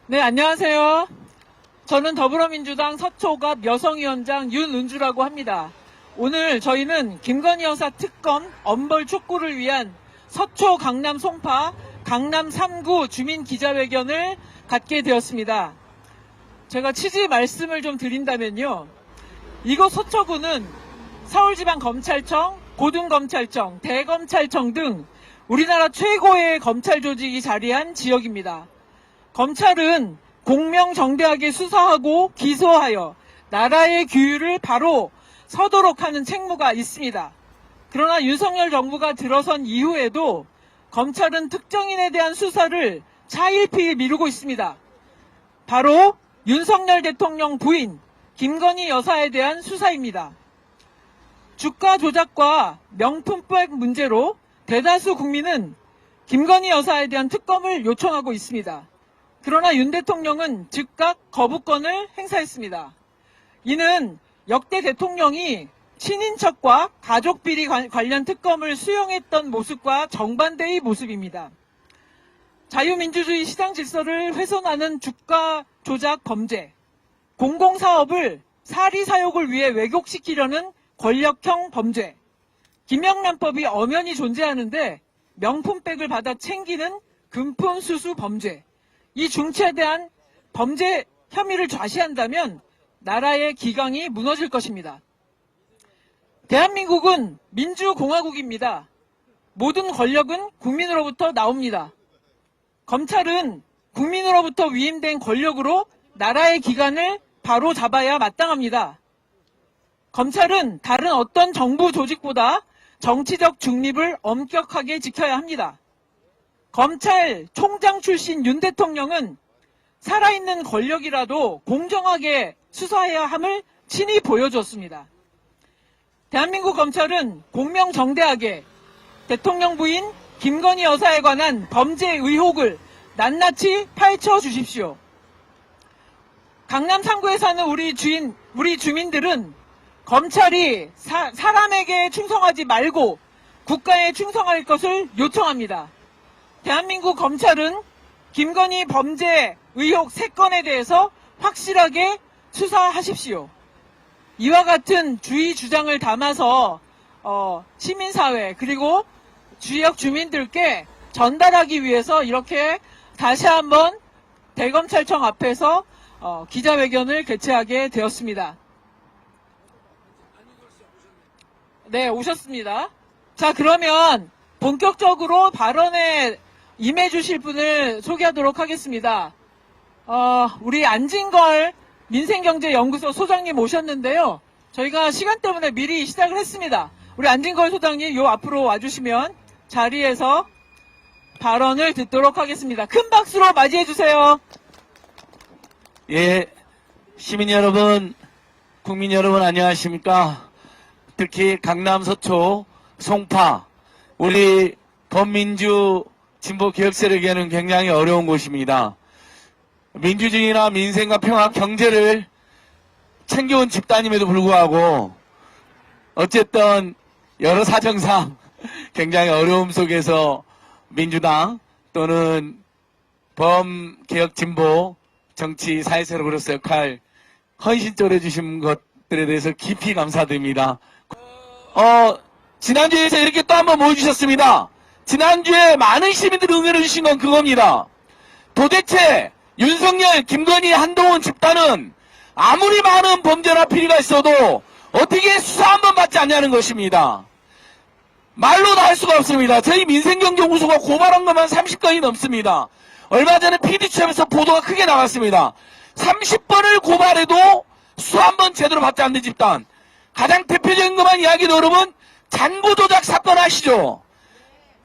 네, 안녕하세요. 저는 더불어민주당 서초갑 여성위원장 윤은주라고 합니다. 오늘 저희는 김건희 여사 특검 엄벌 촉구를 위한 서초 강남 송파 강남 3구 주민 기자회견을 갖게 되었습니다. 제가 취지 말씀을 좀 드린다면요. 이곳 서초구는 서울지방검찰청, 고등검찰청, 대검찰청 등 우리나라 최고의 검찰 조직이 자리한 지역입니다. 검찰은 공명정대하게 수사하고 기소하여 나라의 규율을 바로 서도록 하는 책무가 있습니다. 그러나 윤석열 정부가 들어선 이후에도 검찰은 특정인에 대한 수사를 차일피일 미루고 있습니다. 바로 윤석열 대통령 부인 김건희 여사에 대한 수사입니다. 주가 조작과 명품백 문제로 대다수 국민은 김건희 여사에 대한 특검을 요청하고 있습니다. 그러나 윤 대통령은 즉각 거부권을 행사했습니다. 이는 역대 대통령이 친인척과 가족비리 관련 특검을 수용했던 모습과 정반대의 모습입니다. 자유민주주의 시장 질서를 훼손하는 주가 조작 범죄, 공공사업을 사리사욕을 위해 왜곡시키려는 권력형 범죄, 김영란법이 엄연히 존재하는데 명품백을 받아 챙기는 금품수수 범죄, 이 중체에 대한 범죄 혐의를 좌시한다면 나라의 기강이 무너질 것입니다. 대한민국은 민주공화국입니다. 모든 권력은 국민으로부터 나옵니다. 검찰은 국민으로부터 위임된 권력으로 나라의 기관을 바로 잡아야 마땅합니다. 검찰은 다른 어떤 정부 조직보다 정치적 중립을 엄격하게 지켜야 합니다. 검찰총장 출신 윤 대통령은 살아있는 권력이라도 공정하게 수사해야 함을 친히 보여줬습니다. 대한민국 검찰은 공명정대하게 대통령 부인 김건희 여사에 관한 범죄 의혹을 낱낱이 파헤쳐 주십시오. 강남 3구에 사는 우리 주민들은 검찰이 사람에게 충성하지 말고 국가에 충성할 것을 요청합니다. 대한민국 검찰은 김건희 범죄 의혹 3건에 대해서 확실하게 수사하십시오. 이와 같은 주의 주장을 담아서 시민사회 그리고 지역 주민들께 전달하기 위해서 이렇게 다시 한번 대검찰청 앞에서 기자회견을 개최하게 되었습니다. 네, 오셨습니다. 자, 그러면 본격적으로 발언에 임해주실 분을 소개하도록 하겠습니다. 우리 안진걸 민생경제연구소 소장님 오셨는데요. 저희가 시간 때문에 미리 시작을 했습니다. 우리 안진걸 소장님 요 앞으로 와주시면 자리에서 발언을 듣도록 하겠습니다. 큰 박수로 맞이해주세요. 예, 시민 여러분, 국민 여러분 안녕하십니까? 특히 강남 서초, 송파, 우리 범민주 진보 개혁 세력에는 굉장히 어려운 곳입니다. 민주주의나 민생과 평화, 경제를 챙겨온 집단임에도 불구하고 어쨌든 여러 사정상 굉장히 어려움 속에서 민주당 또는 범개혁 진보 정치 사회세력으로서 역할 헌신적으로 해주신 것들에 대해서 깊이 감사드립니다. 지난주에서 이렇게 또 한번 모여주셨습니다. 지난주에 많은 시민들이 응원해 주신 건 그겁니다. 도대체 윤석열, 김건희, 한동훈 집단은 아무리 많은 범죄나 비리가 있어도 어떻게 수사 한 번 받지 않냐는 것입니다. 말로 다 할 수가 없습니다. 저희 민생경제연구소가 고발한 것만 30건이 넘습니다. 얼마 전에 PD수첩에서 보도가 크게 나갔습니다. 30번을 고발해도 수사 한 번 제대로 받지 않는 집단. 가장 대표적인 것만 이야기도 여러분, 잔고조작 사건 아시죠?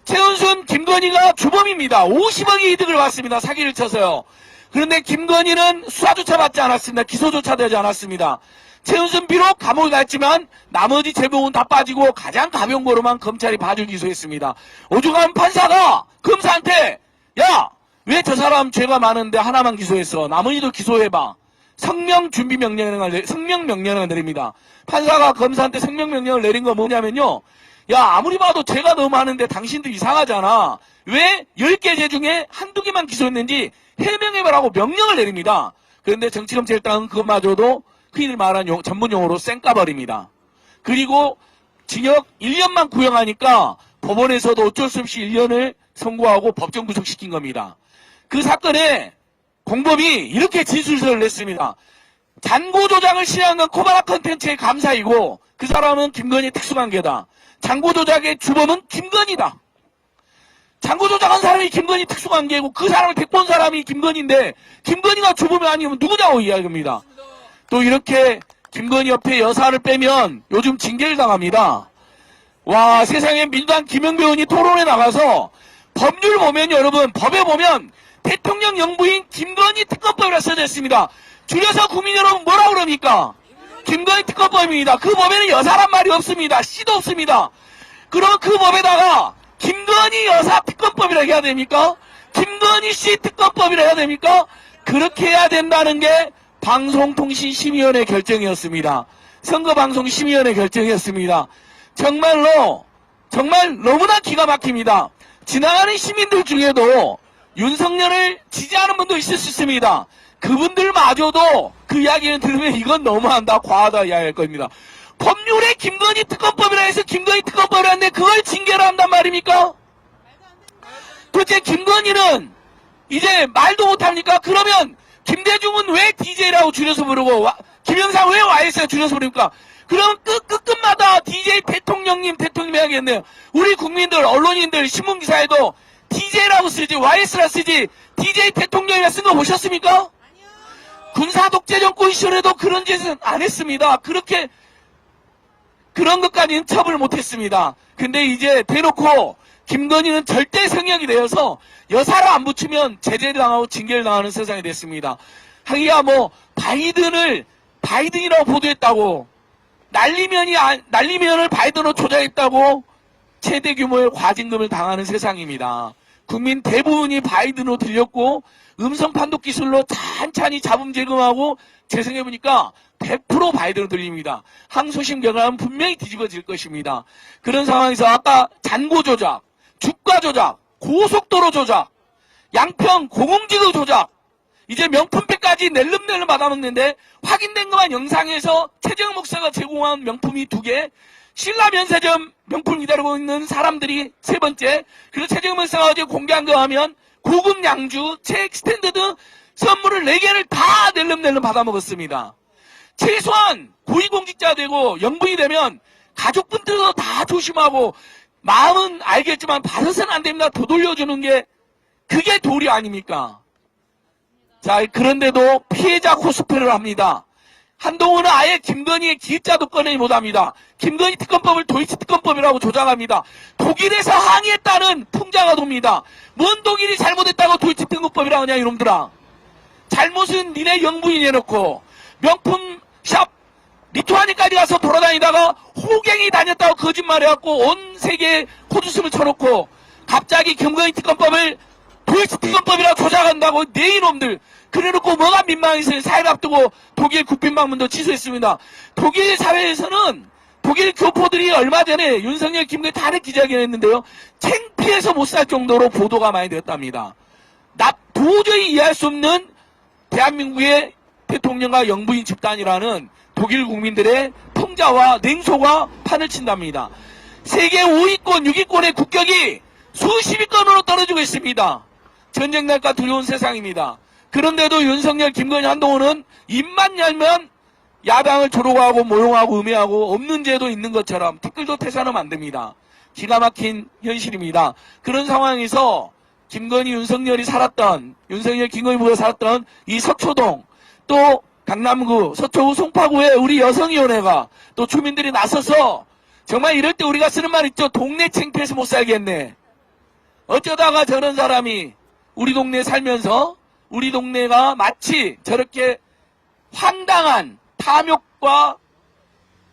최은순, 김건희가 주범입니다. 50억의 이득을 받습니다. 사기를 쳐서요. 그런데 김건희는 수사조차 받지 않았습니다. 기소조차 되지 않았습니다. 최은순 비록 감옥에 갔지만 나머지 제목은 다 빠지고 가장 가벼운 거로만 검찰이 봐준 기소했습니다. 오죽하면 판사가 검사한테 야, 왜 저 사람 죄가 많은데 하나만 기소했어? 나머지도 기소해봐. 성명명령을 내립니다. 판사가 검사한테 성명명령을 내린 거 뭐냐면요. 야, 아무리 봐도 죄가 너무 많은데 당신도 이상하잖아. 왜 10개 죄 중에 한두 개만 기소했는지 해명해보라고 명령을 내립니다. 그런데 정치검찰당은 그것마저도 흔히 말하는 전문용어로 쌩까버립니다. 그리고 징역 1년만 구형하니까 법원에서도 어쩔 수 없이 1년을 선고하고 법정 구속시킨 겁니다. 그 사건에 공범이 이렇게 진술서를 냈습니다. 잔고 조작을 시행한 건 코바나 컨텐츠의 감사이고 그 사람은 김건희 특수관계다. 잔고 조작의 주범은 김건희다. 잔고 조작한 사람이 김건희 특수관계고 그 사람을 데리고 온 사람이 김건희인데 김건희가 주범이 아니면 누구냐고 이야기합니다. 또 이렇게 김건희 옆에 여사를 빼면 요즘 징계를 당합니다. 와, 세상에 민주당 김영배 의원이 토론에 나가서 법률 보면 여러분, 법에 보면 대통령 영부인 김건희 특검법이라 써져 있습니다. 줄여서 국민 여러분 뭐라 그럽니까? 김건희 특검법입니다. 그 법에는 여사란 말이 없습니다. 씨도 없습니다. 그럼 그 법에다가 김건희 여사 특검법이라 해야 됩니까? 김건희 씨 특검법이라 해야 됩니까? 그렇게 해야 된다는 게 방송통신심의위원회 결정이었습니다. 선거방송심의위원회 결정이었습니다. 정말로 정말 너무나 기가 막힙니다. 지나가는 시민들 중에도 윤석열을 지지하는 분도 있을 수 있습니다. 그분들마저도 그 이야기를 들으면 이건 너무한다, 과하다 이야기할 겁니다. 법률에 김건희 특검법이라 해서 김건희 특검법이라는데 그걸 징계를 한단 말입니까? 도대체 김건희는 이제 말도 못합니까? 그러면 김대중은 왜 DJ라고 줄여서 부르고 김영삼 왜 YS라고 줄여서 부릅니까? 그럼 끝마다 DJ 대통령님 해야겠네요. 우리 국민들, 언론인들, 신문기사에도 DJ라고 쓰지 YS라 쓰지 DJ 대통령이라 쓴 거 보셨습니까? 아니요. 군사독재 정권 시절에도 그런 짓은 안 했습니다. 그런 것까지는 처벌을 못했습니다. 근데 이제 대놓고 김건희는 절대 성역이 되어서 여사를 안 붙이면 제재를 당하고 징계를 당하는 세상이 됐습니다. 하기야 뭐 바이든이라고 보도했다고 날리면을 바이든으로 조작했다고 최대 규모의 과징금을 당하는 세상입니다. 국민 대부분이 바이든으로 들렸고 음성 판독 기술로 찬찬히 자금 제공하고 재생해보니까 100% 바이든으로 들립니다. 항소심 결과는 분명히 뒤집어질 것입니다. 그런 상황에서 아까 잔고 조작, 주가 조작, 고속도로 조작, 양평 공공지구 조작, 이제 명품백까지 낼름낼름 받아먹는데 확인된 것만 영상에서 최재형 목사가 제공한 명품이 2개, 신라 면세점 명품을 기다리고 있는 사람들이 3번째, 그리고 최재형 목사가 어제 공개한 거 하면 고급 양주, 책, 스탠드 등 선물을 4개를 다 낼름낼름 받아먹었습니다. 최소한 고위공직자 되고 영부인이 되면 가족분들도 다 조심하고 마음은 알겠지만 받아서는 안 됩니다. 더 돌려주는 게 그게 도리 아닙니까? 자, 그런데도 피해자 코스프레를 합니다. 한동훈은 아예 김건희의 기획자도 꺼내지 못합니다. 김건희 특검법을 도이치 특검법이라고 조장합니다. 독일에서 항의했다는 풍자가 돕니다. 뭔 독일이 잘못했다고 도이치 특검법이라고 하냐 이놈들아. 잘못은 니네 영부인이 해놓고 명품샵 리투아니까지 가서 돌아다니다가 호갱이 다녔다고 거짓말해갖고 온 세계에 코드숨을 쳐놓고 갑자기 김건희 특검법을 도이치 특검법이라고 조작한다고 네 이놈들. 그래놓고 뭐가 민망해서 사회를 앞두고 독일 국빈 방문도 취소했습니다. 독일 사회에서는 독일 교포들이 얼마 전에 윤석열, 김건희 다른 기자회견을 했는데요. 창피해서 못 살 정도로 보도가 많이 되었답니다. 도저히 이해할 수 없는 대한민국의 대통령과 영부인 집단이라는 독일 국민들의 풍자와 냉소가 판을 친답니다. 세계 5위권, 6위권의 국격이 수십 위권으로 떨어지고 있습니다. 전쟁 날까 두려운 세상입니다. 그런데도 윤석열, 김건희, 한동훈은 입만 열면 야당을 조롱하고 모용하고 음해하고 없는 죄도 있는 것처럼 댓글도 태산하면 안 됩니다. 기가 막힌 현실입니다. 그런 상황에서 김건희, 윤석열, 김건희 부부가 살았던 이 서초동, 또 강남구, 서초구, 송파구에 우리 여성위원회가 또 주민들이 나서서 정말 이럴 때 우리가 쓰는 말 있죠. 동네 창피해서 못 살겠네. 어쩌다가 저런 사람이 우리 동네에 살면서 우리 동네가 마치 저렇게 황당한 탐욕과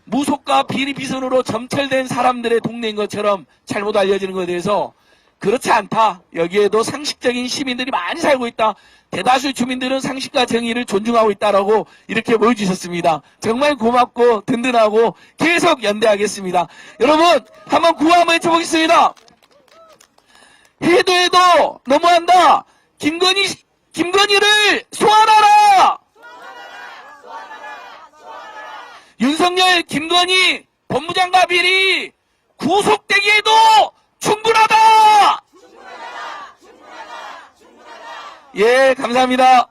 무속과 비리비선으로 점철된 사람들의 동네인 것처럼 잘못 알려지는 것에 대해서 그렇지 않다. 여기에도 상식적인 시민들이 많이 살고 있다. 대다수 주민들은 상식과 정의를 존중하고 있다라고 이렇게 보여주셨습니다. 정말 고맙고 든든하고 계속 연대하겠습니다. 여러분 한번 구호 한번 해쳐보겠습니다. 해도 너무한다. 김건희 김건희를 소환하라! 윤석열, 김건희 법무장관 비리 구속되기에도 충분하다! 예, 감사합니다.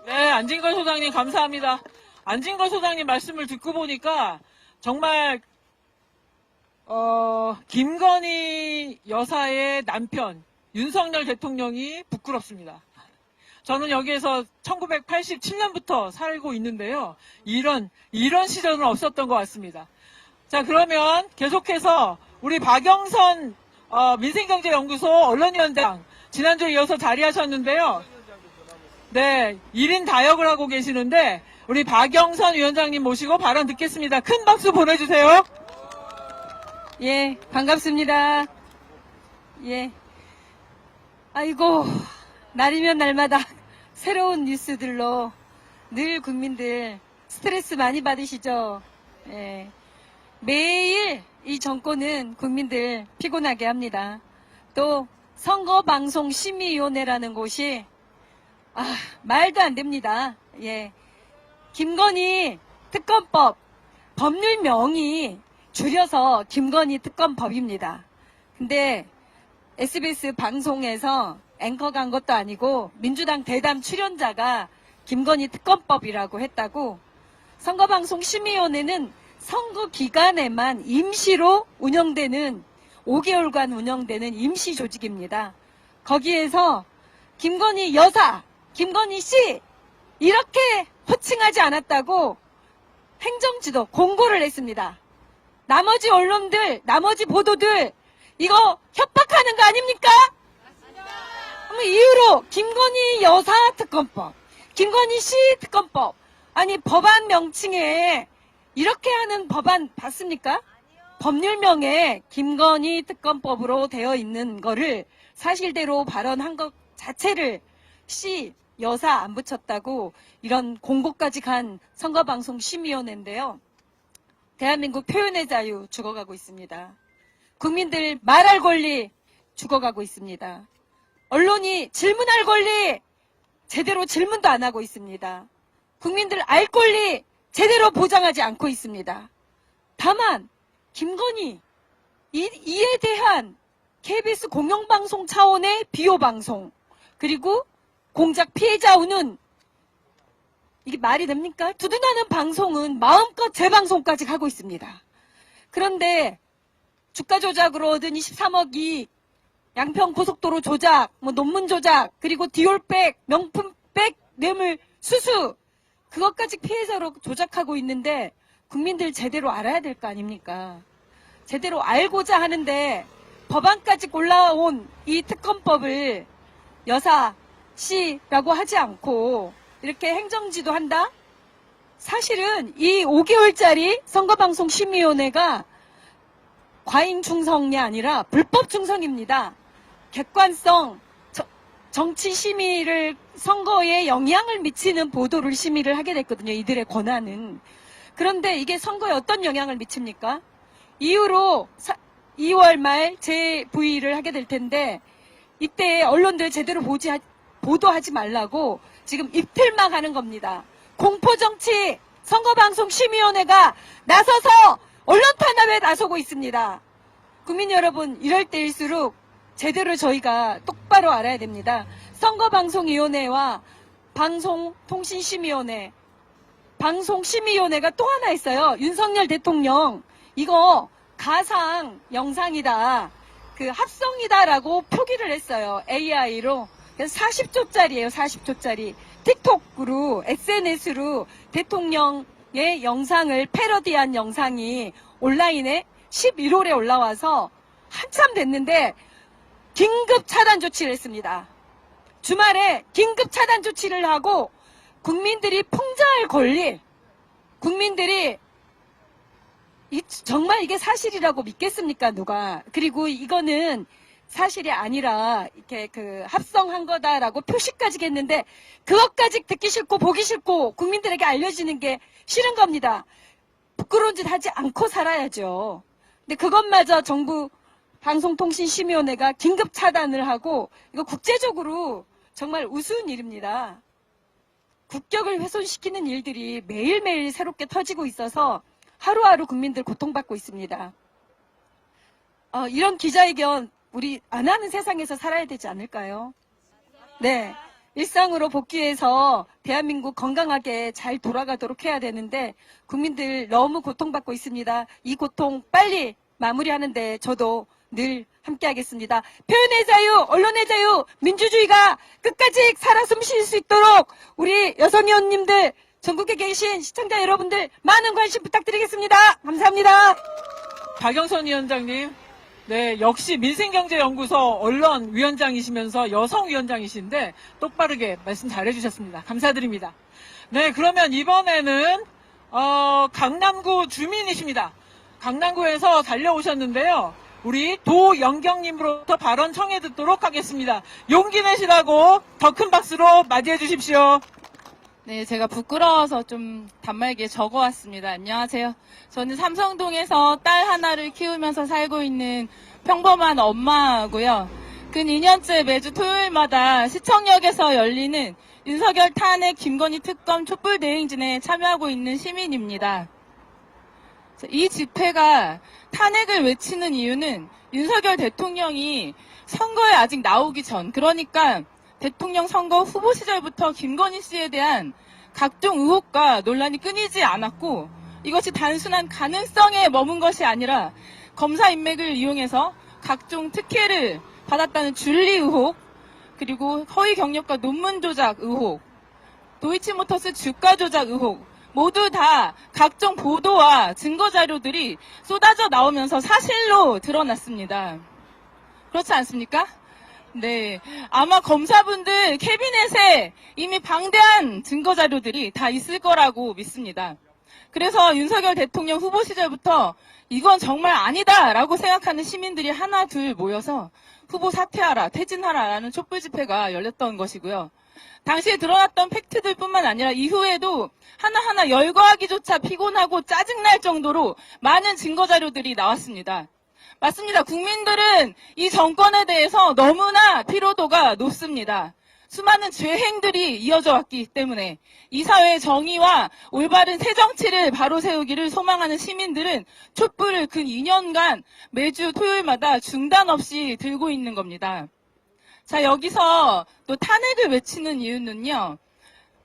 네, 안진걸 소장님 감사합니다. 안진걸 소장님 말씀을 듣고 보니까 정말 김건희 여사의 남편 윤석열 대통령이 부끄럽습니다. 저는 여기에서 1987년부터 살고 있는데요. 이런 시절은 없었던 것 같습니다. 자, 그러면 계속해서 우리 박영선 민생경제연구소 언론위원장 지난주에 이어서 자리하셨는데요. 네, 1인 다역을 하고 계시는데 우리 박영선 위원장님 모시고 발언 듣겠습니다. 큰 박수 보내주세요. 예, 반갑습니다. 예. 아이고, 날이면 날마다 새로운 뉴스들로 늘 국민들 스트레스 많이 받으시죠? 예. 매일 이 정권은 국민들 피곤하게 합니다. 또 선거방송심의위원회라는 곳이 말도 안 됩니다. 예. 김건희 특검법 법률명이 줄여서 김건희 특검법입니다. 근데 SBS 방송에서 앵커가 한 것도 아니고 민주당 대담 출연자가 김건희 특검법이라고 했다고. 선거방송심의위원회는 선거 기간에만 임시로 운영되는 5개월간 운영되는 임시 조직입니다. 거기에서 김건희 여사, 김건희 씨 이렇게 호칭하지 않았다고 행정지도 공고를 했습니다. 나머지 언론들, 나머지 보도들 이거 협박하는 거 아닙니까? 그럼 이유로 김건희 여사 특검법, 김건희 씨 특검법, 아니 법안 명칭에 이렇게 하는 법안 봤습니까? 법률명에 김건희 특검법으로 되어 있는 거를 사실대로 발언한 것 자체를 씨, 여사 안 붙였다고 이런 공고까지 간 선거방송심의위원회인데요. 대한민국 표현의 자유 죽어가고 있습니다. 국민들 말할 권리 죽어가고 있습니다. 언론이 질문할 권리 제대로 질문도 안 하고 있습니다. 국민들 알 권리 제대로 보장하지 않고 있습니다. 다만 김건희 이에 대한 KBS 공영방송 차원의 비호방송 그리고 공작 피해자 운운 이게 말이 됩니까? 두둔하는 방송은 마음껏 재방송까지 하고 있습니다. 그런데 주가 조작으로 얻은 23억 이익, 양평 고속도로 조작, 논문 조작, 그리고 디올백, 명품백, 뇌물 수수 그것까지 피해자로 조작하고 있는데 국민들 제대로 알아야 될 거 아닙니까? 제대로 알고자 하는데 법안까지 올라온 이 특검법을 여사, 씨라고 하지 않고 이렇게 행정지도 한다? 사실은 이 5개월짜리 선거방송심의위원회가 과잉 충성이 아니라 불법 충성입니다. 객관성, 정치 심의를 선거에 영향을 미치는 보도를 심의를 하게 됐거든요. 이들의 권한은. 그런데 이게 선거에 어떤 영향을 미칩니까? 이후로 2월 말 재부의를 하게 될 텐데 이때 언론들 제대로 보도하지 말라고 지금 입틀막 하는 겁니다. 공포정치 선거방송심의위원회가 나서서 언론 탄압에 나서고 있습니다. 국민 여러분 이럴 때일수록 제대로 저희가 똑바로 알아야 됩니다. 선거방송위원회와 방송통신심의위원회 방송심의위원회가 또 하나 있어요. 윤석열 대통령 이거 가상 영상이다. 그 합성이다라고 표기를 했어요. AI로. 그래서 40초짜리예요. 40초짜리. 틱톡으로 SNS로 대통령의 영상을 패러디한 영상이 온라인에 11월에 올라와서 한참 됐는데 긴급 차단 조치를 했습니다. 주말에 긴급 차단 조치를 하고 국민들이 풍자할 권리 국민들이 정말 이게 사실이라고 믿겠습니까 누가. 그리고 이거는 사실이 아니라 이렇게 합성한 거다라고 표시까지 했는데 그것까지 듣기 싫고 보기 싫고 국민들에게 알려지는 게 싫은 겁니다. 부끄러운 짓 하지 않고 살아야죠. 근데 그것마저 정부 방송통신심의위원회가 긴급 차단을 하고 이거 국제적으로 정말 우스운 일입니다. 국격을 훼손시키는 일들이 매일매일 새롭게 터지고 있어서 하루하루 국민들 고통받고 있습니다. 이런 기자회견 우리 안 하는 세상에서 살아야 되지 않을까요? 네. 일상으로 복귀해서 대한민국 건강하게 잘 돌아가도록 해야 되는데 국민들 너무 고통받고 있습니다. 이 고통 빨리 마무리하는데 저도 늘 함께하겠습니다. 표현의 자유, 언론의 자유, 민주주의가 끝까지 살아 숨쉴 수 있도록 우리 여성 의원님들, 전국에 계신 시청자 여러분들 많은 관심 부탁드리겠습니다. 감사합니다. 박영선 위원장님, 네, 역시 민생경제연구소 언론위원장이시면서 여성위원장이신데 똑바르게 말씀 잘해주셨습니다. 감사드립니다. 네, 그러면 이번에는 강남구 주민이십니다. 강남구에서 달려오셨는데요. 우리 도영경님으로부터 발언 청해 듣도록 하겠습니다. 용기 내시라고 더 큰 박수로 맞이해 주십시오. 네, 제가 부끄러워서 좀 단말기에 적어왔습니다. 안녕하세요. 저는 삼성동에서 딸 하나를 키우면서 살고 있는 평범한 엄마고요. 근 2년째 매주 토요일마다 시청역에서 열리는 윤석열 탄핵 김건희 특검 촛불 대행진에 참여하고 있는 시민입니다. 이 집회가 탄핵을 외치는 이유는 윤석열 대통령이 선거에 아직 나오기 전, 그러니까 대통령 선거 후보 시절부터 김건희 씨에 대한 각종 의혹과 논란이 끊이지 않았고, 이것이 단순한 가능성에 머문 것이 아니라 검사 인맥을 이용해서 각종 특혜를 받았다는 준리 의혹, 그리고 허위 경력과 논문 조작 의혹, 도이치모터스 주가 조작 의혹, 모두 다 각종 보도와 증거 자료들이 쏟아져 나오면서 사실로 드러났습니다. 그렇지 않습니까? 네, 아마 검사분들 캐비넷에 이미 방대한 증거 자료들이 다 있을 거라고 믿습니다. 그래서 윤석열 대통령 후보 시절부터 이건 정말 아니다라고 생각하는 시민들이 하나 둘 모여서 후보 사퇴하라, 퇴진하라라는 촛불 집회가 열렸던 것이고요. 당시에 드러났던 팩트들뿐만 아니라 이후에도 하나하나 열거하기조차 피곤하고 짜증날 정도로 많은 증거 자료들이 나왔습니다. 맞습니다. 국민들은 이 정권에 대해서 너무나 피로도가 높습니다. 수많은 죄행들이 이어져 왔기 때문에 이 사회의 정의와 올바른 새 정치를 바로 세우기를 소망하는 시민들은 촛불을 근 2년간 매주 토요일마다 중단 없이 들고 있는 겁니다. 자, 여기서 또 탄핵을 외치는 이유는요.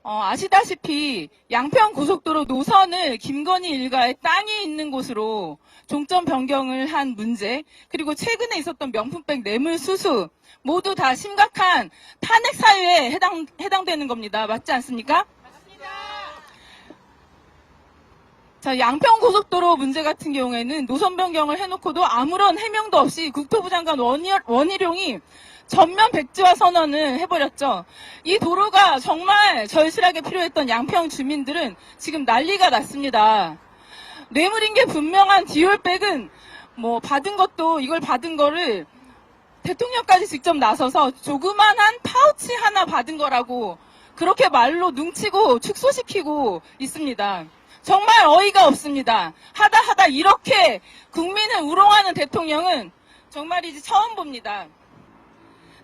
아시다시피 양평 고속도로 노선을 김건희 일가의 땅이 있는 곳으로 종점 변경을 한 문제, 그리고 최근에 있었던 명품백 뇌물 수수, 모두 다 심각한 탄핵 사유에 해당되는 겁니다. 맞지 않습니까? 맞습니다. 자, 양평 고속도로 문제 같은 경우에는 노선 변경을 해놓고도 아무런 해명도 없이 국토부 장관 원희룡이 전면 백지화 선언을 해버렸죠. 이 도로가 정말 절실하게 필요했던 양평 주민들은 지금 난리가 났습니다. 뇌물인 게 분명한 디올백은 받은 것도 이걸 받은 거를 대통령까지 직접 나서서 조그만한 파우치 하나 받은 거라고 그렇게 말로 눈치고 축소시키고 있습니다. 정말 어이가 없습니다. 하다 이렇게 국민을 우롱하는 대통령은 정말이지 처음 봅니다.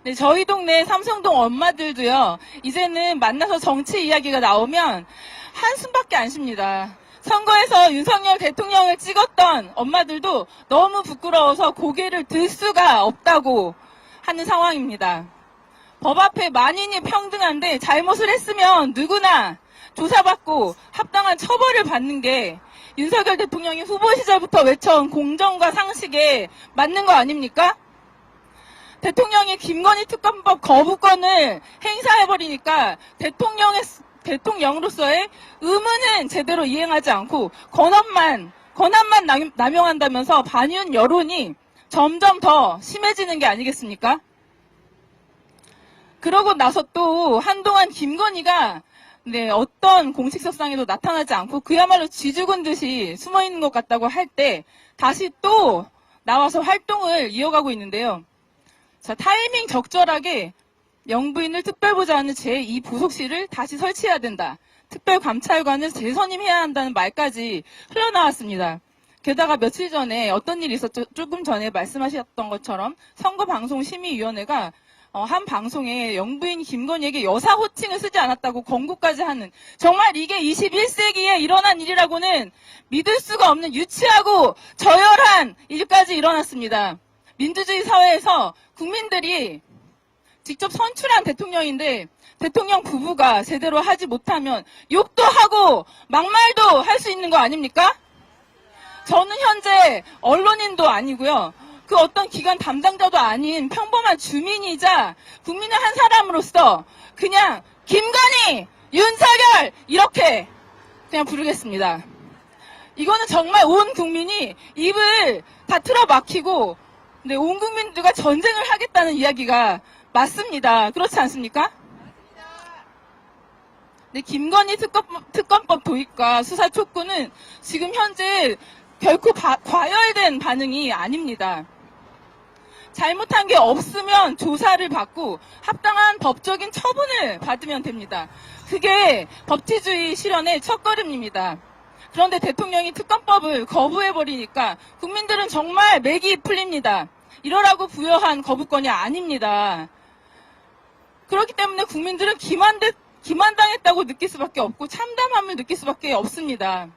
네, 저희 동네 삼성동 엄마들도요, 이제는 만나서 정치 이야기가 나오면 한숨밖에 안 쉽니다. 선거에서 윤석열 대통령을 찍었던 엄마들도 너무 부끄러워서 고개를 들 수가 없다고 하는 상황입니다. 법 앞에 만인이 평등한데 잘못을 했으면 누구나 조사받고 합당한 처벌을 받는 게 윤석열 대통령이 후보 시절부터 외쳐온 공정과 상식에 맞는 거 아닙니까? 대통령이 김건희 특검법 거부권을 행사해버리니까 대통령으로서의 의무는 제대로 이행하지 않고 권한만 남용한다면서 반윤 여론이 점점 더 심해지는 게 아니겠습니까? 그러고 나서 또 한동안 김건희가 어떤 공식석상에도 나타나지 않고 그야말로 쥐죽은 듯이 숨어있는 것 같다고 할 때 다시 또 나와서 활동을 이어가고 있는데요. 자, 타이밍 적절하게 영부인을 특별보좌하는 제2 부속실을 다시 설치해야 된다. 특별감찰관을 재선임해야 한다는 말까지 흘러나왔습니다. 게다가 며칠 전에 어떤 일이 있었죠? 조금 전에 말씀하셨던 것처럼 선거방송심의위원회가 한 방송에 영부인 김건희에게 여사 호칭을 쓰지 않았다고 권고까지 하는, 정말 이게 21세기에 일어난 일이라고는 믿을 수가 없는 유치하고 저열한 일까지 일어났습니다. 민주주의 사회에서 국민들이 직접 선출한 대통령인데 대통령 부부가 제대로 하지 못하면 욕도 하고 막말도 할 수 있는 거 아닙니까? 저는 현재 언론인도 아니고요. 그 어떤 기관 담당자도 아닌 평범한 주민이자 국민의 한 사람으로서 그냥 김건희, 윤석열 이렇게 그냥 부르겠습니다. 이거는 정말 온 국민이 입을 다 틀어 막히고 네, 온 국민들과 전쟁을 하겠다는 이야기가 맞습니다. 그렇지 않습니까? 네, 김건희 특검법 도입과 수사 촉구는 지금 현재 결코 과열된 반응이 아닙니다. 잘못한 게 없으면 조사를 받고 합당한 법적인 처분을 받으면 됩니다. 그게 법치주의 실현의 첫걸음입니다. 그런데 대통령이 특검법을 거부해버리니까 국민들은 정말 맥이 풀립니다. 이러라고 부여한 거부권이 아닙니다. 그렇기 때문에 국민들은 기만당했다고 느낄 수밖에 없고 참담함을 느낄 수밖에 없습니다.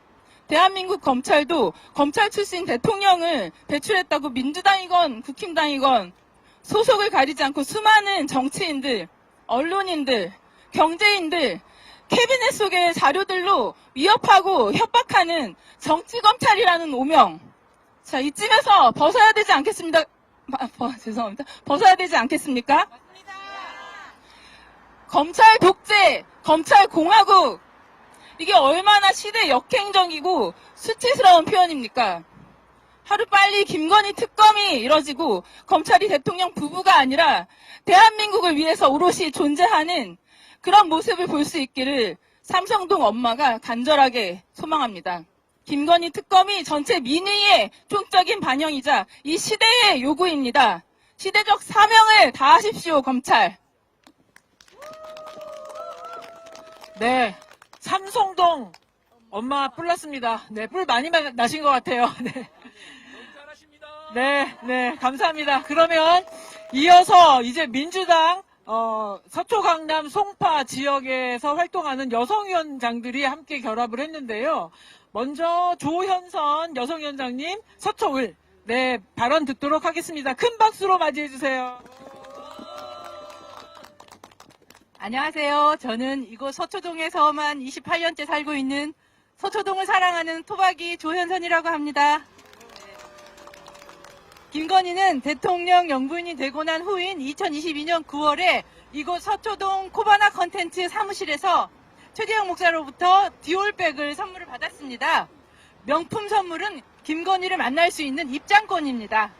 대한민국 검찰도 검찰 출신 대통령을 배출했다고 민주당이건 국힘당이건 소속을 가리지 않고 수많은 정치인들, 언론인들, 경제인들, 캐비넷 속의 자료들로 위협하고 협박하는 정치검찰이라는 오명. 자, 이쯤에서 벗어야 되지 않겠습니다. 죄송합니다. 벗어야 되지 않겠습니까? 맞습니다. 검찰 독재, 검찰 공화국. 이게 얼마나 시대 역행적이고 수치스러운 표현입니까? 하루빨리 김건희 특검이 이뤄지고 검찰이 대통령 부부가 아니라 대한민국을 위해서 오롯이 존재하는 그런 모습을 볼 수 있기를 삼성동 엄마가 간절하게 소망합니다. 김건희 특검이 전체 민의의 총적인 반영이자 이 시대의 요구입니다. 시대적 사명을 다하십시오, 검찰. 네. 삼성동 엄마 뿔 났습니다. 네, 뿔 많이 나신 것 같아요. 네. 네, 감사합니다. 그러면 이어서 이제 민주당 서초 강남 송파 지역에서 활동하는 여성위원장들이 함께 결합을 했는데요. 먼저 조현선 여성위원장님 서초을 네, 발언 듣도록 하겠습니다. 큰 박수로 맞이해 주세요. 안녕하세요. 저는 이곳 서초동에서만 28년째 살고 있는 서초동을 사랑하는 토박이 조현선이라고 합니다. 김건희는 대통령 영부인이 되고 난 후인 2022년 9월에 이곳 서초동 코바나 컨텐츠 사무실에서 최재형 목사로부터 디올백을 선물을 받았습니다. 명품 선물은 김건희를 만날 수 있는 입장권입니다.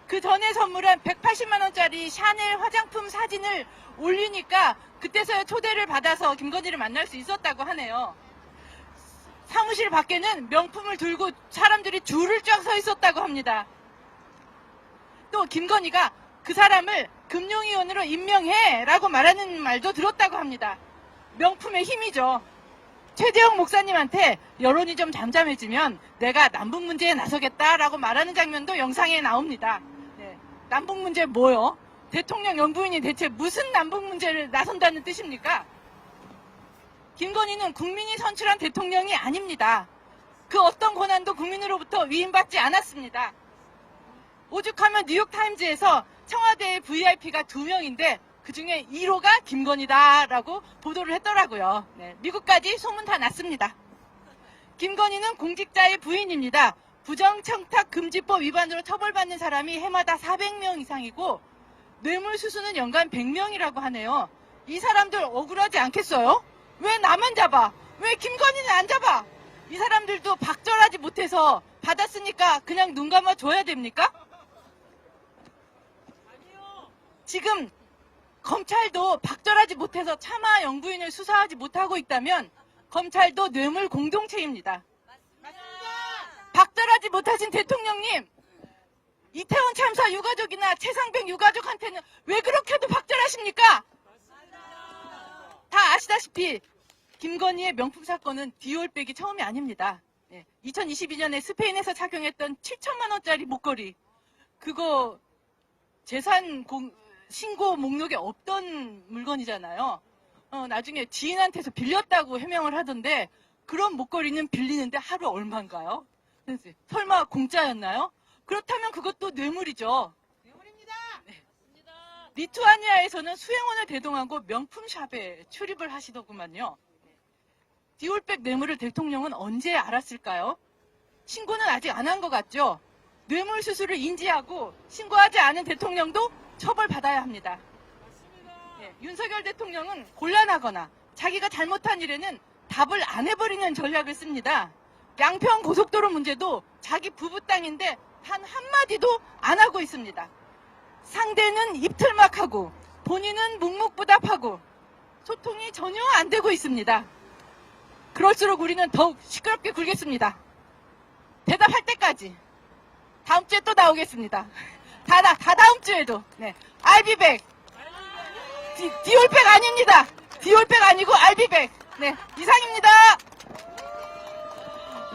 그 전에 선물은 180만원짜리 샤넬 화장품 사진을 올리니까 그때서야 초대를 받아서 김건희를 만날 수 있었다고 하네요. 사무실 밖에는 명품을 들고 사람들이 줄을 쫙 서 있었다고 합니다. 또 김건희가 그 사람을 금융위원으로 임명해 라고 말하는 말도 들었다고 합니다. 명품의 힘이죠. 최재형 목사님한테 여론이 좀 잠잠해지면 내가 남북 문제에 나서겠다라고 말하는 장면도 영상에 나옵니다. 네. 남북 문제 뭐요? 대통령 영부인이 대체 무슨 남북 문제를 나선다는 뜻입니까? 김건희는 국민이 선출한 대통령이 아닙니다. 그 어떤 권한도 국민으로부터 위임받지 않았습니다. 오죽하면 뉴욕타임즈에서 청와대의 VIP가 2명인데 그중에 1호가 김건희다라고 보도를 했더라고요. 네, 미국까지 소문 다 났습니다. 김건희는 공직자의 부인입니다. 부정청탁금지법 위반으로 처벌받는 사람이 해마다 400명 이상이고 뇌물수수는 연간 100명이라고 하네요. 이 사람들 억울하지 않겠어요? 왜 나만 잡아? 왜 김건희는 안 잡아? 이 사람들도 박절하지 못해서 받았으니까 그냥 눈 감아 줘야 됩니까? 지금 검찰도 박절하지 못해서 차마 영부인을 수사하지 못하고 있다면 검찰도 뇌물 공동체입니다. 박절하지 못하신 대통령님, 이태원 참사 유가족이나 최상병 유가족한테는 왜 그렇게도 박절하십니까? 다 아시다시피 김건희의 명품 사건은 디올백이 처음이 아닙니다. 2022년에 스페인에서 착용했던 7천만 원짜리 목걸이, 그거 신고 목록에 없던 물건이잖아요. 나중에 지인한테서 빌렸다고 해명을 하던데 그런 목걸이는 빌리는데 하루 얼마인가요? 설마 공짜였나요? 그렇다면 그것도 뇌물이죠. 뇌물입니다. 네. 리투아니아에서는 수행원을 대동하고 명품샵에 출입을 하시더구만요. 디올백 뇌물을 대통령은 언제 알았을까요? 신고는 아직 안 한 것 같죠? 뇌물 수수를 인지하고 신고하지 않은 대통령도 처벌받아야 합니다. 네, 윤석열 대통령은 곤란하거나 자기가 잘못한 일에는 답을 안 해버리는 전략을 씁니다. 양평 고속도로 문제도 자기 부부 땅인데 단 한마디도 안 하고 있습니다. 상대는 입틀막하고 본인은 묵묵부답하고 소통이 전혀 안 되고 있습니다. 그럴수록 우리는 더욱 시끄럽게 굴겠습니다. 대답할 때까지. 다음 주에 또 나오겠습니다. 다 다음 주에도. 네. I'll be back. 디올백 아닙니다. 디올백 아니고 I'll be back. 네. 이상입니다.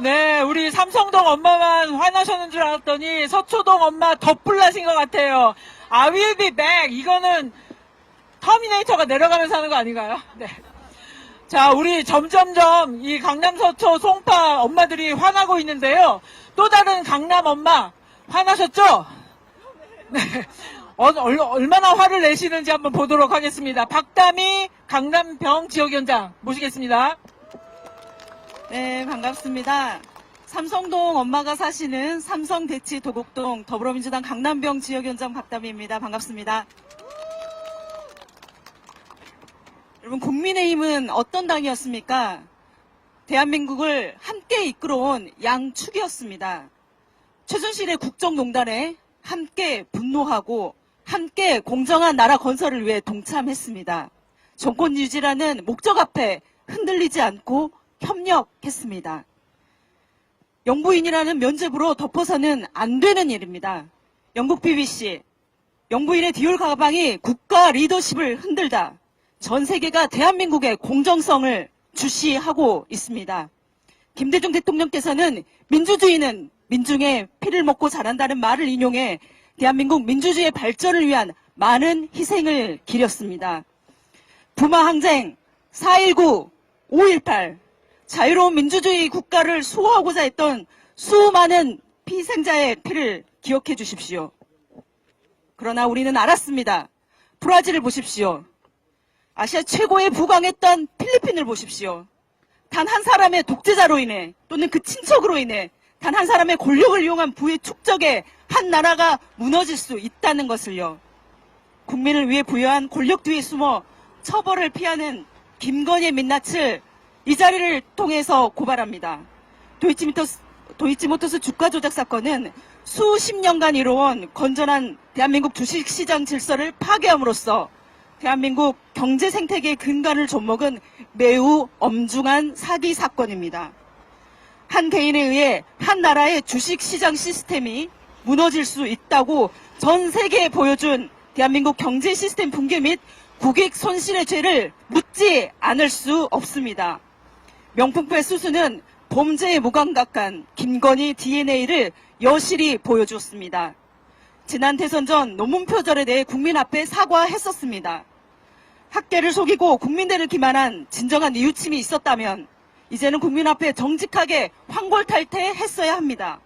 네, 우리 삼성동 엄마만 화나셨는 줄 알았더니 서초동 엄마 덧불나신 것 같아요. I will be back. 이거는 터미네이터가 내려가면서 하는 거 아닌가요? 네. 자, 우리 점점점 이 강남 서초 송파 엄마들이 화나고 있는데요. 또 다른 강남 엄마 화나셨죠? 네. 얼마나 화를 내시는지 한번 보도록 하겠습니다. 박다미 강남병 지역위원장 모시겠습니다. 네, 반갑습니다. 삼성동 엄마가 사시는 삼성대치 도곡동 더불어민주당 강남병 지역위원장 박다미입니다. 반갑습니다. 여러분, 국민의힘은 어떤 당이었습니까? 대한민국을 함께 이끌어온 양축이었습니다. 최순실의 국정농단에 함께 분노하고 함께 공정한 나라 건설을 위해 동참했습니다. 정권 유지라는 목적 앞에 흔들리지 않고 협력했습니다. 영부인이라는 면죄부로 덮어서는 안 되는 일입니다. 영국 BBC, 영부인의 디올 가방이 국가 리더십을 흔들다 전 세계가 대한민국의 공정성을 주시하고 있습니다. 김대중 대통령께서는 민주주의는 민중의 피를 먹고 자란다는 말을 인용해 대한민국 민주주의의 발전을 위한 많은 희생을 기렸습니다. 부마 항쟁, 4.19, 5.18, 자유로운 민주주의 국가를 수호하고자 했던 수많은 희생자의 피를 기억해 주십시오. 그러나 우리는 알았습니다. 브라질을 보십시오. 아시아 최고의 부강했던 필리핀을 보십시오. 단 한 사람의 독재자로 인해 또는 그 친척으로 인해 단 한 사람의 권력을 이용한 부의 축적에 한 나라가 무너질 수 있다는 것을요. 국민을 위해 부여한 권력 뒤에 숨어 처벌을 피하는 김건희의 민낯을 이 자리를 통해서 고발합니다. 도이치모터스 주가 조작 사건은 수십 년간 이뤄온 건전한 대한민국 주식시장 질서를 파괴함으로써 대한민국 경제 생태계의 근간을 좀먹은 매우 엄중한 사기 사건입니다. 한 개인에 의해 한 나라의 주식시장 시스템이 무너질 수 있다고 전 세계에 보여준 대한민국 경제 시스템 붕괴 및 국익 손실의 죄를 묻지 않을 수 없습니다. 명품백 수수는 범죄에 무감각한 김건희 DNA를 여실히 보여주었습니다. 지난 대선 전 논문 표절에 대해 국민 앞에 사과했었습니다. 학계를 속이고 국민들을 기만한 진정한 이웃침이 있었다면 이제는 국민 앞에 정직하게 황골탈퇴했어야 합니다.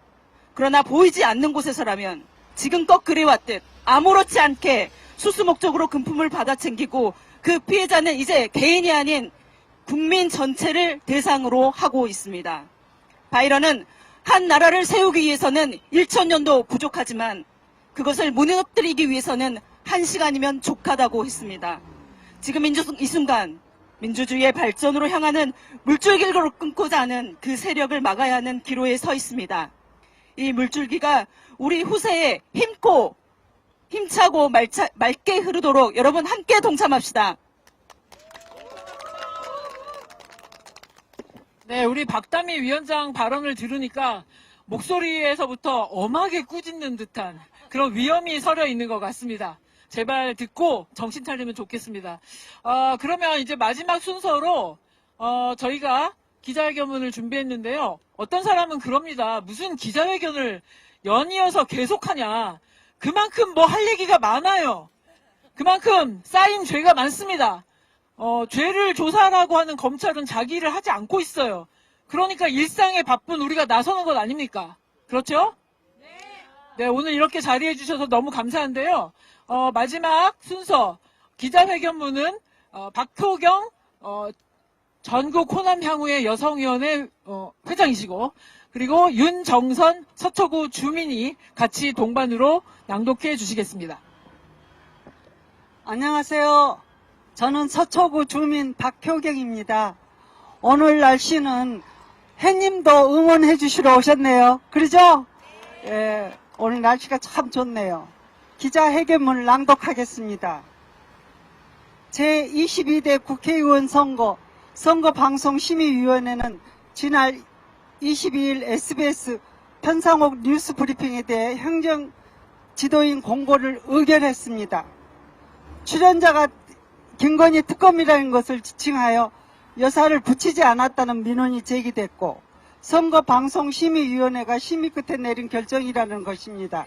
그러나 보이지 않는 곳에서라면 지금껏 그래왔듯 아무렇지 않게 수수 목적으로 금품을 받아 챙기고 그 피해자는 이제 개인이 아닌 국민 전체를 대상으로 하고 있습니다. 바이런은 한 나라를 세우기 위해서는 1000년도 부족하지만 그것을 무너뜨리기 위해서는 1시간이면 족하다고 했습니다. 지금 이 순간 민주주의의 발전으로 향하는 물줄기를 끊고자 하는 그 세력을 막아야 하는 기로에 서 있습니다. 이 물줄기가 우리 후세에 힘차고 맑게 흐르도록 여러분 함께 동참합시다. 네, 우리 박다미 위원장 발언을 들으니까 목소리에서부터 엄하게 꾸짖는 듯한 그런 위험이 서려 있는 것 같습니다. 제발 듣고 정신 차리면 좋겠습니다. 그러면 이제 마지막 순서로 저희가 기자회견문을 준비했는데요. 어떤 사람은 그럽니다. 무슨 기자회견을 연이어서 계속하냐. 그만큼 뭐 할 얘기가 많아요. 그만큼 쌓인 죄가 많습니다. 죄를 조사하라고 하는 검찰은 자기 일을 하지 않고 있어요. 그러니까 일상에 바쁜 우리가 나서는 것 아닙니까? 그렇죠? 네, 오늘 이렇게 자리해 주셔서 너무 감사한데요. 마지막 순서 기자회견문은 박효경 전국 호남 향후의 여성위원회 회장이시고, 그리고 윤정선 서초구 주민이 같이 동반으로 낭독해 주시겠습니다. 안녕하세요. 저는 서초구 주민 박효경입니다. 오늘 날씨는 해님도 응원해 주시러 오셨네요. 그러죠? 예, 오늘 날씨가 참 좋네요. 기자회견문을 낭독하겠습니다. 제22대 국회의원 선거방송심의위원회는 지난 22일 SBS 편상옥 뉴스 브리핑에 대해 행정 지도인 공고를 의결했습니다. 출연자가 김건희 특검이라는 것을 지칭하여 여사를 붙이지 않았다는 민원이 제기됐고, 선거방송심의위원회가 심의 끝에 내린 결정이라는 것입니다.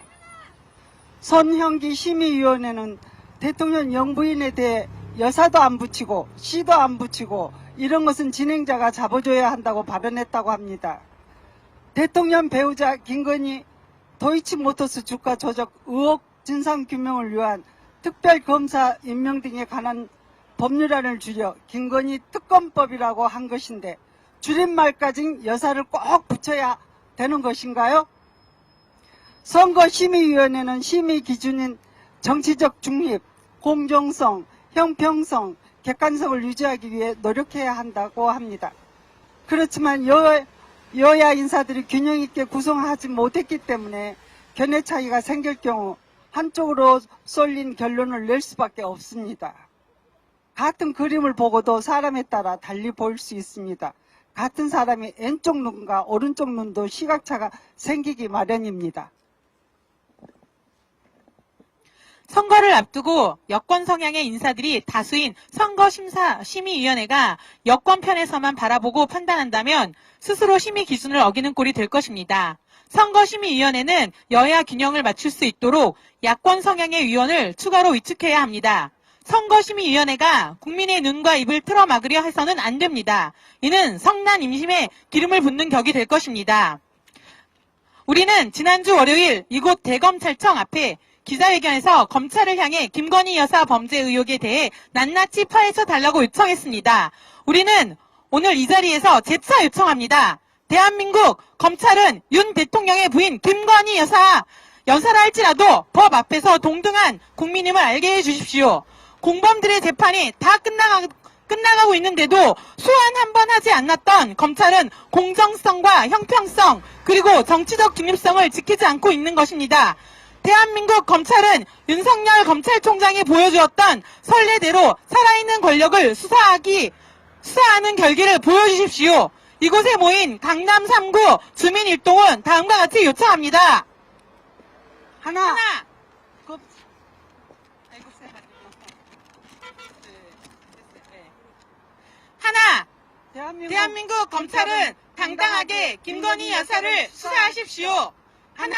손형기 심의위원회는 대통령 영부인에 대해 여사도 안 붙이고 씨도 안 붙이고 이런 것은 진행자가 잡아줘야 한다고 발언했다고 합니다. 대통령 배우자 김건희 도이치모터스 주가 조작 의혹 진상규명을 위한 특별검사 임명 등에 관한 법률안을 줄여 김건희 특검법이라고 한 것인데, 줄임말까지 여사를 꼭 붙여야 되는 것인가요? 선거심의위원회는 심의 기준인 정치적 중립, 공정성, 형평성, 객관성을 유지하기 위해 노력해야 한다고 합니다. 그렇지만 여야 인사들이 균형 있게 구성하지 못했기 때문에 견해 차이가 생길 경우 한쪽으로 쏠린 결론을 낼 수밖에 없습니다. 같은 그림을 보고도 사람에 따라 달리 보일 수 있습니다. 같은 사람이 왼쪽 눈과 오른쪽 눈도 시각차가 생기기 마련입니다. 선거를 앞두고 여권 성향의 인사들이 다수인 선거심의위원회가 여권 편에서만 바라보고 판단한다면 스스로 심의 기준을 어기는 꼴이 될 것입니다. 선거심의위원회는 여야 균형을 맞출 수 있도록 야권 성향의 위원을 추가로 위축해야 합니다. 선거심의위원회가 국민의 눈과 입을 틀어막으려 해서는 안 됩니다. 이는 성난 임심에 기름을 붓는 격이 될 것입니다. 우리는 지난주 월요일 이곳 대검찰청 앞에 기자회견에서 검찰을 향해 김건희 여사 범죄 의혹에 대해 낱낱이 파헤쳐 달라고 요청했습니다. 우리는 오늘 이 자리에서 재차 요청합니다. 대한민국 검찰은 윤 대통령의 부인 김건희 여사라 할지라도 법 앞에서 동등한 국민임을 알게 해주십시오. 공범들의 재판이 다 끝나가고 있는데도 소환 한 번 하지 않았던 검찰은 공정성과 형평성 그리고 정치적 중립성을 지키지 않고 있는 것입니다. 대한민국 검찰은 윤석열 검찰총장이 보여주었던 선례대로 살아있는 권력을 수사하는 결기를 보여주십시오. 이곳에 모인 강남 3구 주민일동은 다음과 같이 요청합니다. 하나. 하나. 대한민국 검찰은 당당하게 김건희 여사를 수사하십시오. 하나.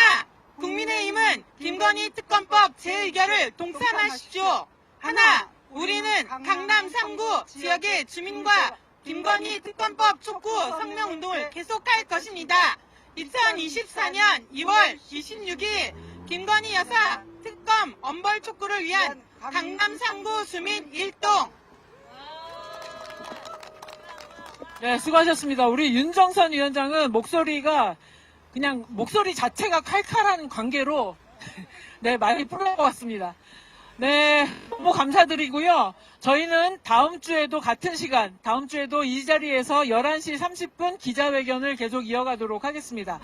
국민의힘은 김건희 특검법 재의결을 동참하십시오. 하나. 우리는 강남 3구 지역의 주민과 김건희 특검법 촉구 성명운동을 계속할 것입니다. 2024년 2월 26일 김건희 여사 특검 엄벌 촉구를 위한 강남 3구 주민 일동. 네, 수고하셨습니다. 우리 윤정선 위원장은 그냥 목소리 자체가 칼칼한 관계로 네, 많이 풀린 것 같습니다. 네, 너무 감사드리고요. 저희는 다음 주에도 같은 시간, 다음 주에도 이 자리에서 11시 30분 기자회견을 계속 이어가도록 하겠습니다.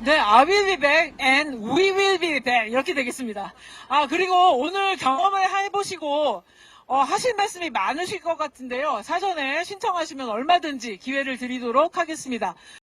네, I will be back and we will be back 이렇게 되겠습니다. 그리고 오늘 경험을 해보시고 하실 말씀이 많으실 것 같은데요. 사전에 신청하시면 얼마든지 기회를 드리도록 하겠습니다.